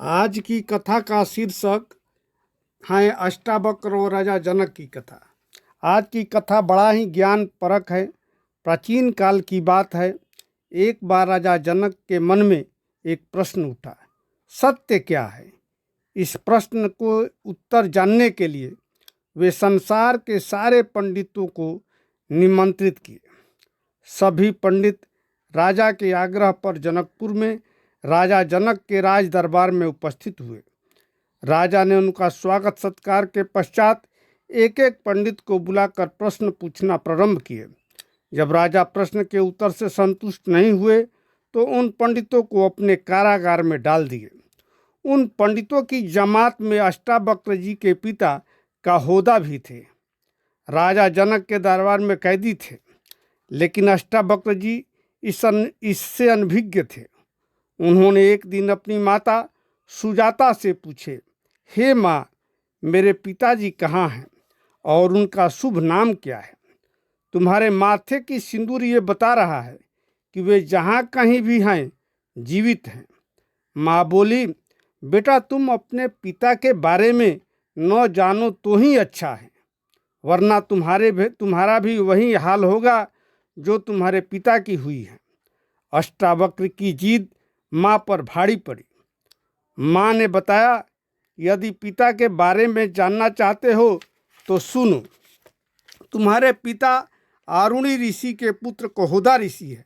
आज की कथा का शीर्षक है अष्टावक्र और राजा जनक की कथा। आज की कथा बड़ा ही ज्ञान परक है। प्राचीन काल की बात है। एक बार राजा जनक के मन में एक प्रश्न उठा, सत्य क्या है? इस प्रश्न को उत्तर जानने के लिए वे संसार के सारे पंडितों को निमंत्रित किए। सभी पंडित राजा के आग्रह पर जनकपुर में राजा जनक के राज दरबार में उपस्थित हुए। राजा ने उनका स्वागत सत्कार के पश्चात एक एक पंडित को बुलाकर प्रश्न पूछना प्रारंभ किए। जब राजा प्रश्न के उत्तर से संतुष्ट नहीं हुए तो उन पंडितों को अपने कारागार में डाल दिए। उन पंडितों की जमात में अष्टावक्र जी के पिता कहोदा भी थे। राजा जनक के दरबार में कैदी थे, लेकिन अष्टावक्र जी इससे अनभिज्ञ थे। उन्होंने एक दिन अपनी माता सुजाता से पूछे, हे माँ, मेरे पिताजी कहाँ हैं और उनका शुभ नाम क्या है? तुम्हारे माथे की सिंदूर ये बता रहा है कि वे जहाँ कहीं भी हैं जीवित हैं। माँ बोली, बेटा, तुम अपने पिता के बारे में न जानो तो ही अच्छा है, वरना तुम्हारा भी वही हाल होगा जो तुम्हारे पिता की हुई है। अष्टावक्र की जिद माँ पर भारी पड़ी। माँ ने बताया, यदि पिता के बारे में जानना चाहते हो तो सुनो। तुम्हारे पिता आरुणि ऋषि के पुत्र कहोदा ऋषि है।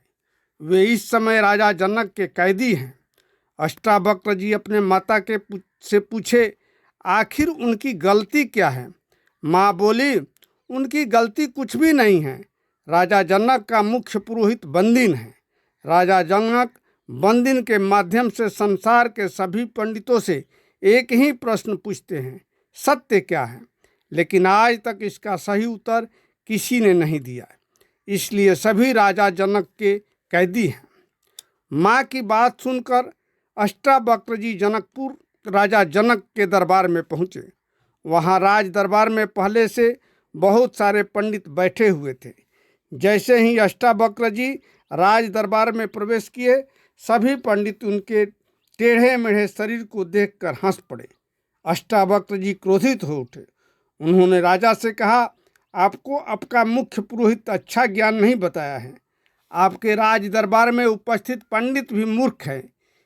वे इस समय राजा जनक के कैदी हैं। अष्टावक्र जी अपने माता से पूछे, आखिर उनकी गलती क्या है? माँ बोली, उनकी गलती कुछ भी नहीं है। राजा जनक का मुख्य पुरोहित बंदिन है। राजा जनक बंदिन के माध्यम से संसार के सभी पंडितों से एक ही प्रश्न पूछते हैं, सत्य क्या है? लेकिन आज तक इसका सही उत्तर किसी ने नहीं दिया। इसलिए सभी राजा जनक के कैदी हैं। माँ की बात सुनकर अष्टावक्र जी जनकपुर राजा जनक के दरबार में पहुँचे। वहाँ राज दरबार में पहले से बहुत सारे पंडित बैठे हुए थे। जैसे ही अष्टावक्र जी राज दरबार में प्रवेश किए, सभी पंडित उनके टेढ़े मेढ़े शरीर को देखकर हंस पड़े। अष्टावक्र जी क्रोधित हो उठे। उन्होंने राजा से कहा, आपको आपका मुख्य पुरोहित अच्छा ज्ञान नहीं बताया है। आपके राज दरबार में उपस्थित पंडित भी मूर्ख हैं।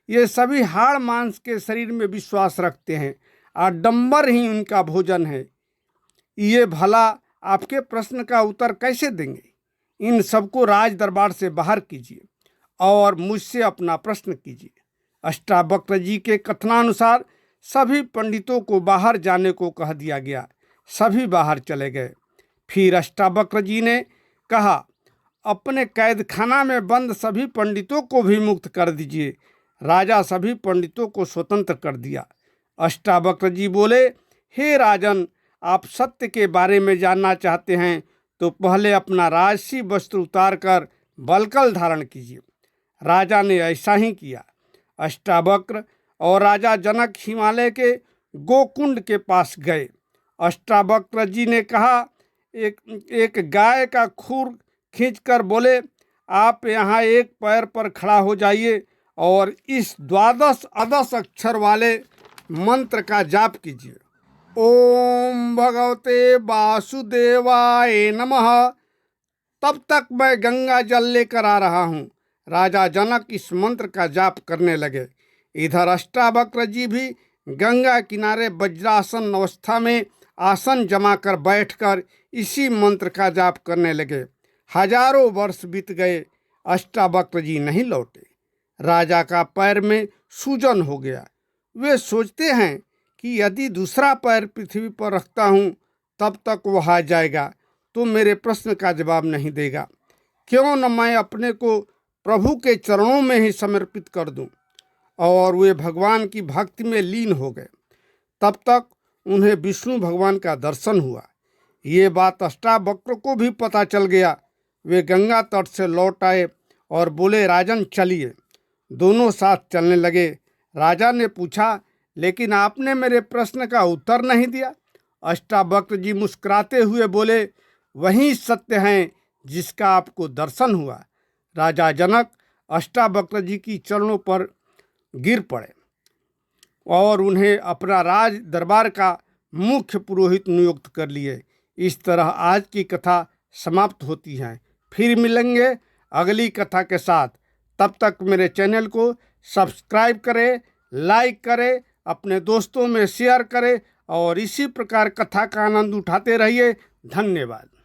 ये सभी हाड़ मांस के शरीर में विश्वास रखते हैं। आडंबर ही उनका भोजन है। ये भला आपके प्रश्न का उत्तर कैसे देंगे? इन सबको राज दरबार से बाहर कीजिए और मुझसे अपना प्रश्न कीजिए। अष्टावक्र जी के कथनानुसार सभी पंडितों को बाहर जाने को कह दिया गया। सभी बाहर चले गए। फिर अष्टावक्र जी ने कहा, अपने कैदखाना में बंद सभी पंडितों को भी मुक्त कर दीजिए। राजा सभी पंडितों को स्वतंत्र कर दिया। अष्टावक्र जी बोले, हे राजन, आप सत्य के बारे में जानना चाहते हैं तो पहले अपना राजसी वस्त्र उतार कर बलकल धारण कीजिए। राजा ने ऐसा ही किया। अष्टावक्र और राजा जनक हिमालय के गोकुंड के पास गए। अष्टावक्र जी ने कहा, एक गाय का खूर खींचकर बोले, आप यहाँ एक पैर पर खड़ा हो जाइए और इस 12 अदस अक्षर वाले मंत्र का जाप कीजिए। ओम भगवते वासुदेवाय नमः। तब तक मैं गंगा जल लेकर आ रहा हूँ। राजा जनक इस मंत्र का जाप करने लगे। इधर अष्टावक्र जी भी गंगा किनारे वज्रासन अवस्था में आसन जमा कर बैठकर इसी मंत्र का जाप करने लगे। हजारों वर्ष बीत गए, अष्टावक्र जी नहीं लौटे। राजा का पैर में सूजन हो गया। वे सोचते हैं कि यदि दूसरा पैर पृथ्वी पर रखता हूँ तब तक वह आ जाएगा तो मेरे प्रश्न का जवाब नहीं देगा। क्यों न मैं अपने को प्रभु के चरणों में ही समर्पित कर दूं। और वे भगवान की भक्ति में लीन हो गए। तब तक उन्हें विष्णु भगवान का दर्शन हुआ। ये बात अष्टावक्र को भी पता चल गया। वे गंगा तट से लौट आए और बोले, राजन चलिए। दोनों साथ चलने लगे। राजा ने पूछा, लेकिन आपने मेरे प्रश्न का उत्तर नहीं दिया। अष्टावक्र जी मुस्कुराते हुए बोले, वही सत्य है जिसका आपको दर्शन हुआ। राजा जनक अष्टावक्र जी की चरणों पर गिर पड़े। और उन्हें अपना राज दरबार का मुख्य पुरोहित नियुक्त कर लिए। इस तरह आज की कथा समाप्त होती है। फिर मिलेंगे अगली कथा के साथ। तब तक मेरे चैनल को सब्सक्राइब करें, लाइक करें, अपने दोस्तों में शेयर करें और इसी प्रकार कथा का आनंद उठाते रहिए। धन्यवाद।